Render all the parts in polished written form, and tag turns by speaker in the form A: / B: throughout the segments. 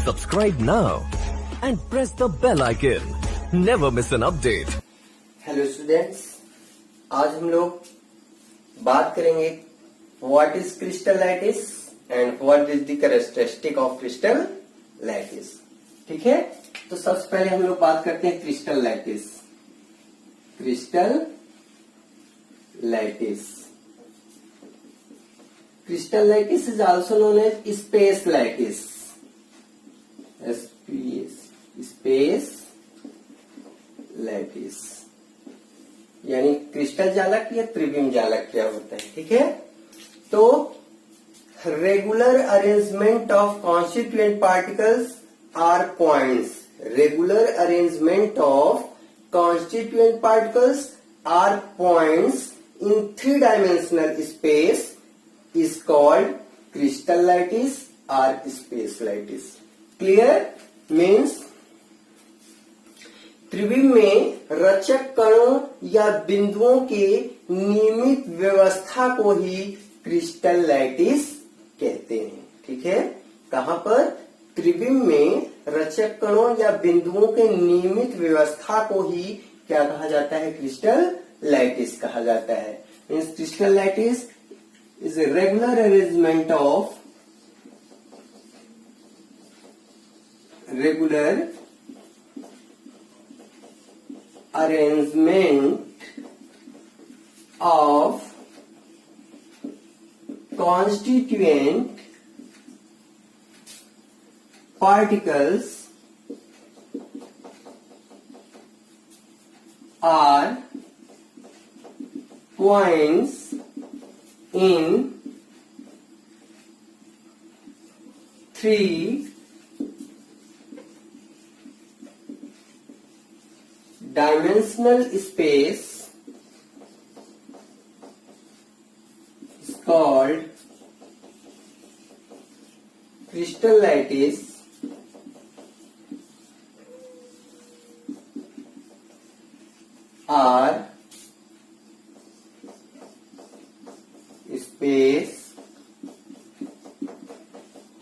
A: Subscribe now and press the bell icon. Never miss an update.
B: Hello students, आज हम लोग बात करेंगे what is crystal lattice and what is the characteristic of crystal lattice. ठीक है, तो सबसे पहले हम लोग बात करते हैं crystal lattice. Crystal lattice, crystal lattice is also known as space lattice. Space lattice यानी क्रिस्टल जालक या त्रिविम जालक क्या होता है। ठीक है, तो regular arrangement of constituent particles or points. Regular arrangement of constituent particles or points in 3-dimensional space is called crystal lattice और स्पेस लैटिस। क्लियर? मीन्स त्रिविम में रचक कणों या बिंदुओं के नियमित व्यवस्था को ही क्रिस्टल लैटिस कहते हैं। ठीक है, कहां पर? त्रिविम में रचक कणों या बिंदुओं के नियमित व्यवस्था को ही क्या कहा जाता है? क्रिस्टल लैटिस कहा जाता है। Means crystal lattice is a regular arrangement of constituent particles are points in 3-dimensional space is called crystal lattice or space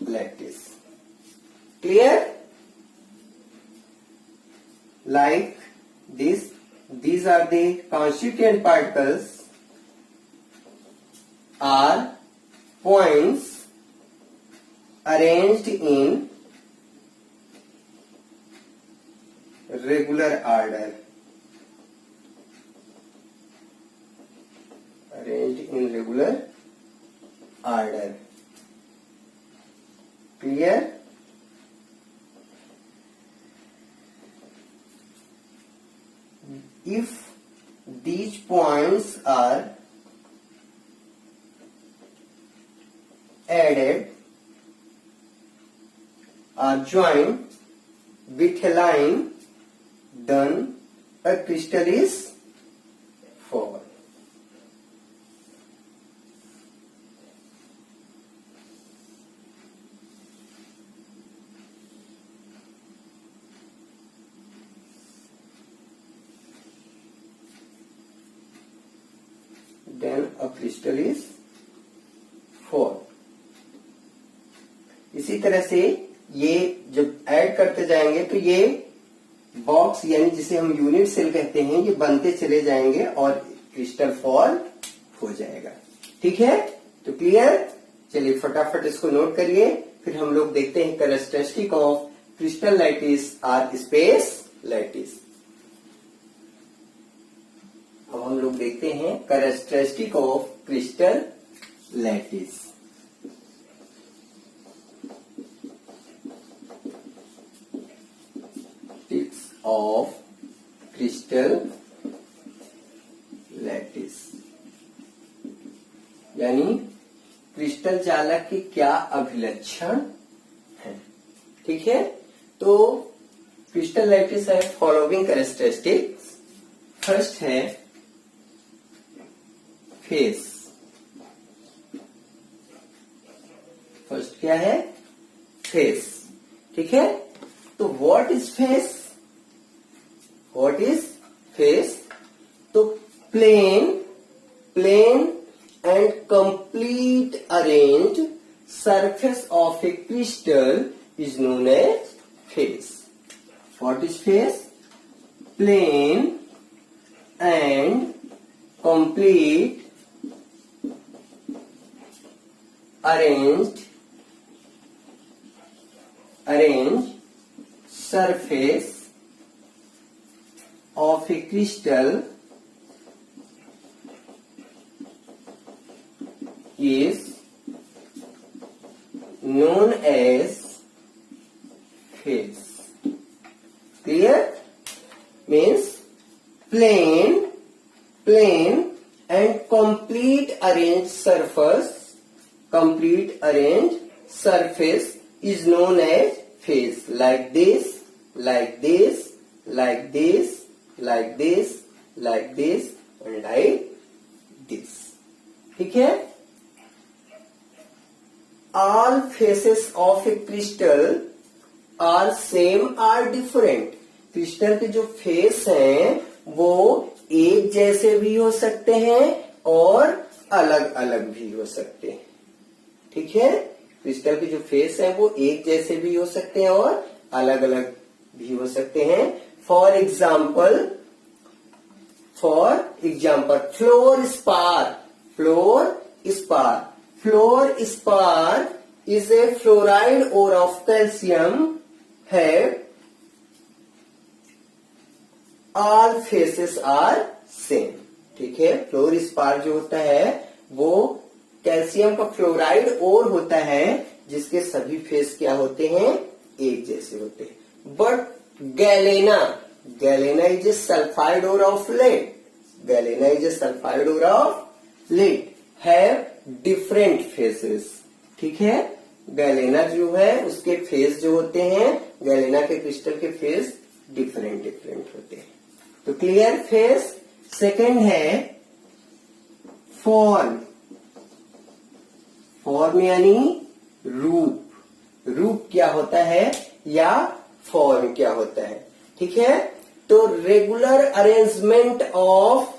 B: lattice. Clear? Like this, these are the constituent particles are points arranged in regular order. Arranged in regular order. Clear? If these points are added or joined with a line, then a crystal is formed. Then a crystal is formed. इसी तरह से ये जब add करते जाएंगे तो ये box यानी जिसे हम यूनिट सेल कहते हैं ये बनते चले जाएंगे और क्रिस्टल फॉर्म हो जाएगा। ठीक है, तो क्लियर? चलिए फटाफट इसको नोट करिए, फिर हम लोग देखते हैं कैरेक्टरिस्टिक ऑफ क्रिस्टल लैटिस और स्पेस लैटिस। अब हम लोग देखते हैं characteristic of crystal lattice. Of crystal lattice यानी क्रिस्टल जालक के क्या अभिलक्षण हैं। ठीक है, तो क्रिस्टल लैटिस है फॉलोइंग कैरेक्टरिस्टिक्स। फर्स्ट है फेस। फर्स्ट क्या है? फेस। ठीक है, तो what is face? What is face? तो plain and complete arranged surface of a crystal is known as face. What is face? Plain and complete arranged surface of a crystal is known as face. Clear? Means plain and complete arranged surface is known as face. Like this, like this, like this, like this, like this, and like this. ठीक है? All faces of a crystal are same or different. Crystal के जो face हैं वो एक जैसे भी हो सकते हैं और अलग अलग भी हो सकते हैं. ठीक है? क्रिस्टल के जो फेस हैं वो एक जैसे भी हो सकते हैं और अलग अलग भी हो सकते हैं. For example floor spar is a fluoride ore of calcium have all faces are same. ठीक है? फ्लोर स्पार जो होता है वो कैल्शियम का फ्लोराइड ओर होता है जिसके सभी फेस क्या होते हैं? एक जैसे होते हैं. But galena is a sulphide ore of lead have different faces. ठीक है? गैलेना जो है उसके फेस जो होते हैं, गैलेना के क्रिस्टल के फेस डिफरेंट होते हैं. तो क्लियर? फेस. सेकंड है फॉर्म यानी रूप क्या होता है या फॉर्म क्या होता है. ठीक है? तो regular arrangement of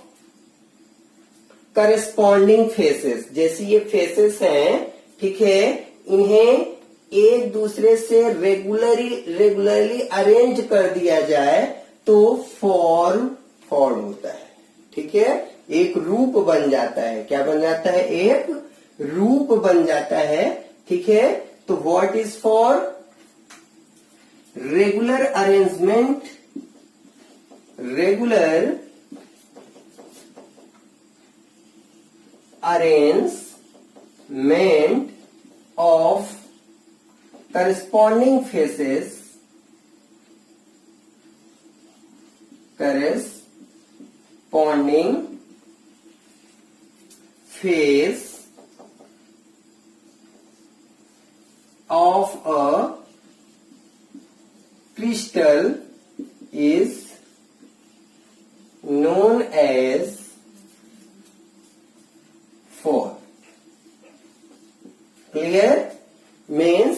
B: corresponding faces. जैसे ये फेसेस हैं, ठीक है, इन्हें एक दूसरे से रेगुलरली अरेंज कर दिया जाए तो फॉर्म होता है. ठीक है? एक रूप बन जाता है. क्या बन जाता है? एक रूप बन जाता है. ठीक है? तो what is for regular arrangement of corresponding faces of a crystal is known as form. Clear? Means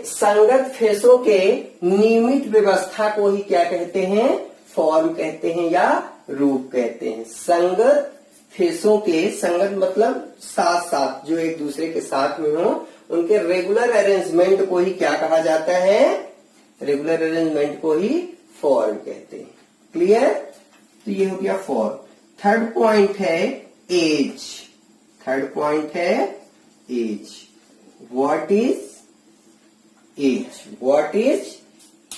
B: संगत फेसों के नियमित व्यवस्था को ही क्या कहते हैं? फॉर्म कहते हैं या रूप कहते हैं. संगत फेसों के, संगत मतलब साथ साथ, जो एक दूसरे के साथ में हो, उनके रेगुलर अरेंजमेंट को ही क्या कहा जाता है? रेगुलर अरेंजमेंट को ही फॉर्म कहते हैं. क्लियर? तो ये हो गया फॉर्म. थर्ड पॉइंट है एज. What is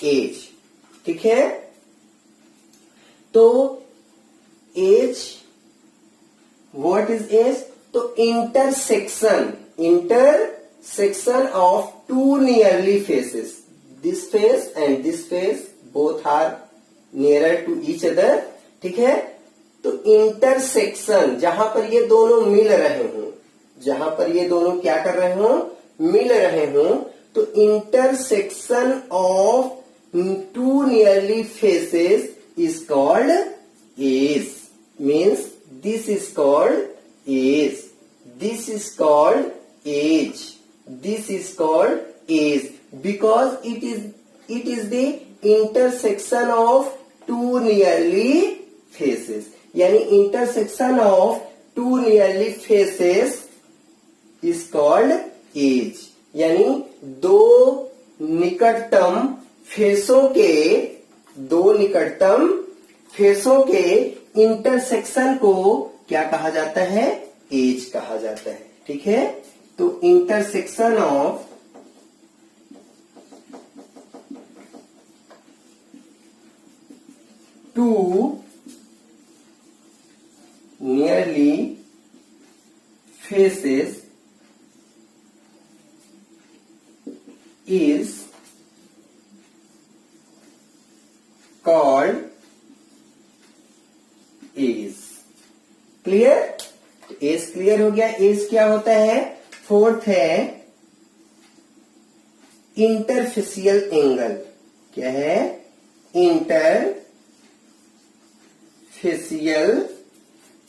B: edge? ठीक है? तो एज, व्हाट इज एज? तो intersection of two nearly faces. This face and this face both are nearer to each other. ठीक है? तो इंटरसेक्शन, जहां पर ये दोनों मिल रहे हों, जहां पर ये दोनों क्या कर रहे हों? मिल रहे हों. तो intersection of two nearly faces is called edge. Means this is called edge. This is called age. Because it is the intersection of two nearly faces. यानी intersection of two nearly faces is called edge, यानी दो निकटतम फेसों के intersection को क्या कहा जाता है? एज कहा जाता है। ठीक है, तो intersection of two nearly faces is called edge. Clear? Edge clear हो गया। एज क्या होता है? फोर्थ है इंटरफेसियल एंगल। क्या है? Interfacial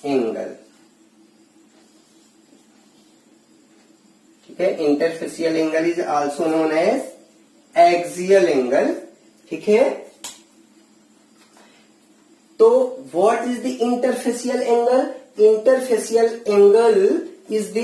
B: angle. ठीक है, interfacial angle is also known as axial angle. ठीक है, तो what is the interfacial angle? Interfacial angle is the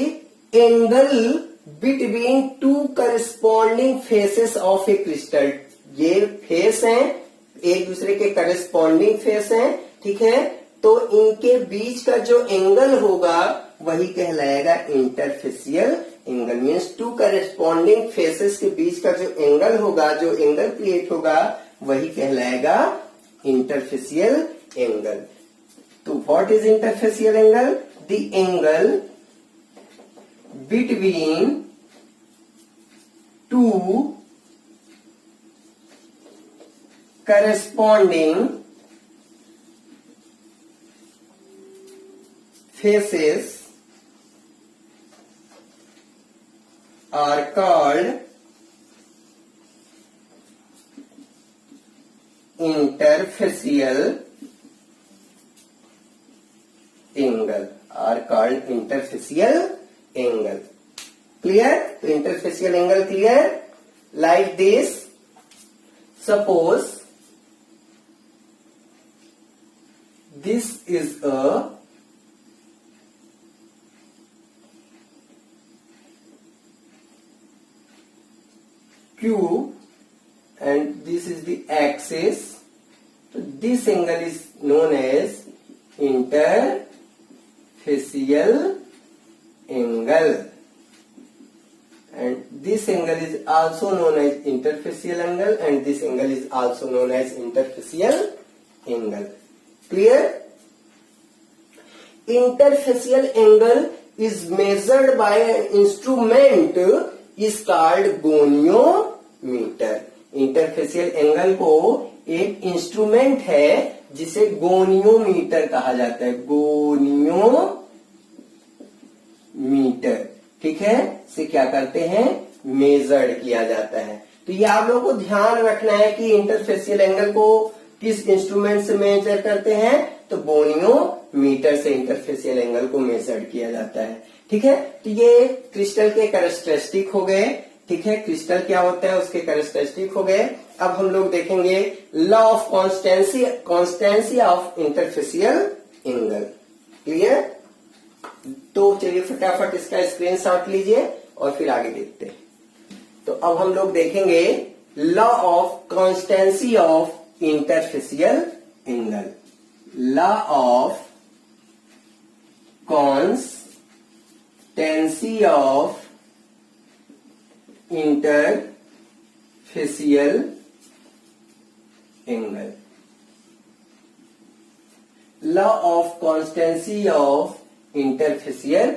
B: angle between two corresponding faces of a crystal. ये फेस हैं, एक दूसरे के करस्पॉन्डिंग फेस हैं। ठीक है, तो इनके बीच का जो एंगल होगा वही कहलाएगा interfacial angle. Means two corresponding faces के बीच का जो एंगल होगा, जो एंगल क्रिएट होगा, वही कहलाएगा इंटरफेसियल एंगल। तो what is interfacial angle? The angle between two corresponding faces are called interfacial angle, clear? तो interfacial angle clear? Like this, suppose this is a cube and this is the axis. So this angle is known as interfacial angle, and this angle is also known as interfacial angle, and this angle is also known as interfacial angle. Clear? Interfacial angle is measured by an instrument is called goniometer. Interfacial angle को एक instrument है जिसे goniometer कहा जाता है। Goniometer, ठीक है, से क्या करते हैं? मेजर्ड किया जाता है। तो ये आप लोगों को ध्यान रखना है कि इंटरफेसियल एंगल को किस इंस्ट्रूमेंट से मेजर करते हैं? तो गोनियोमीटर से इंटरफेसियल एंगल को मेजर्ड किया जाता है। ठीक है, तो ये क्रिस्टल के कैरेक्टरिस्टिक हो गए। ठीक है, क्रिस्टल क्या होता है उसके कैरेक्टरिस्टिक हो गए। अब हम लोग देखेंगे law of constancy of interfacial angle. Clear? तो चलिए फटाफट इसका स्क्रीनशॉट लीजिए और फिर आगे देखते हैं। तो अब हम लोग देखेंगे law of constancy of interfacial angle. Law of constancy of interfacial angle. Law of constancy of interfacial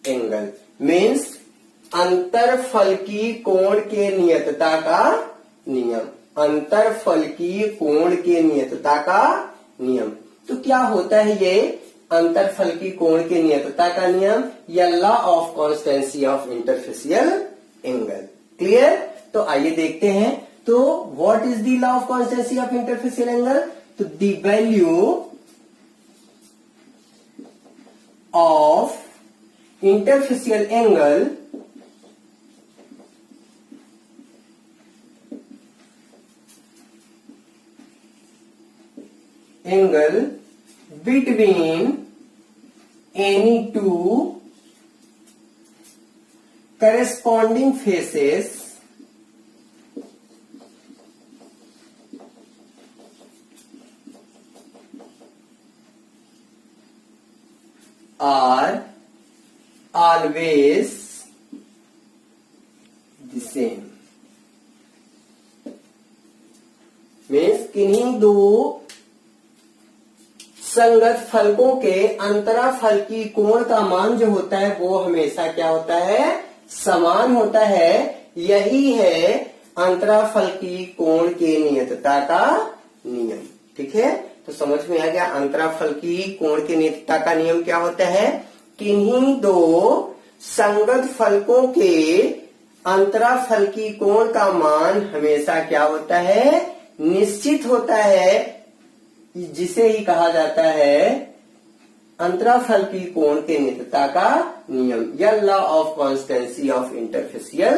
B: angle means अंतरफलकी कोण के नियतता का नियम। अंतरफलकी कोण के नियतता का नियम। तो क्या होता है ये अंतरफलकी कोण के नियतता का नियम या law of constancy of interfacial angle? Clear? तो आइए देखते हैं। तो what is the law of constancy of interfacial angle? तो the value of interfacial angle between any two corresponding faces are always the same. Means किन्हीं दो संगत फलकों के अंतराफल की कोण का मान जो होता है वो हमेशा क्या होता है, समान होता है। यही है अंतराफल की कोण की नियतता का नियम। ठीक है, तो समझ में आ गया अंतराफल की कोण की नियतता का नियम क्या होता है। किन्हीं दो संगत फलकों के अंतराफल की कोण का मान हमेशा क्या होता है, निश्चित होता है, जिसे ही कहा जाता है अंतराफल की कोण के नियतता का नियम या law of constancy of interfacial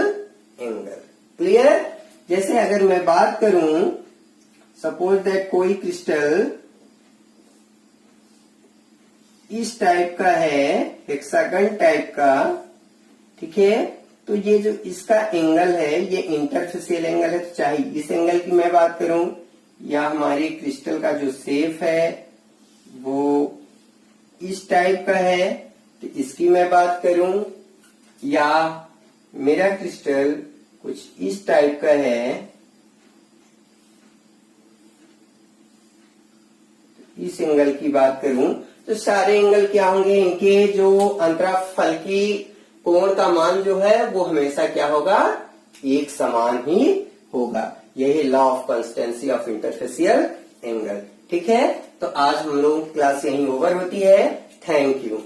B: angle. Clear. जैसे अगर मैं बात करूं, सपोज दैट कोई क्रिस्टल इस टाइप का है, हेक्सागन टाइप का, ठीक है, तो ये जो इसका एंगल है ये इंटरफेसियल एंगल है। तो चाहे इस एंगल की मैं बात करूं या हमारी क्रिस्टल का जो शेप है वो इस टाइप का है तो इसकी मैं बात करूं, या मेरा क्रिस्टल कुछ इस टाइप का है, इस एंगल की बात करूं, तो सारे एंगल क्या होंगे, इनके जो अंतराफल की कोण का मान जो है वो हमेशा क्या होगा, एक समान ही होगा। यही law of constancy of interfacial angle. ठीक है, तो आज हम लोगों की क्लास यहीं ओवर होती है। Thank you.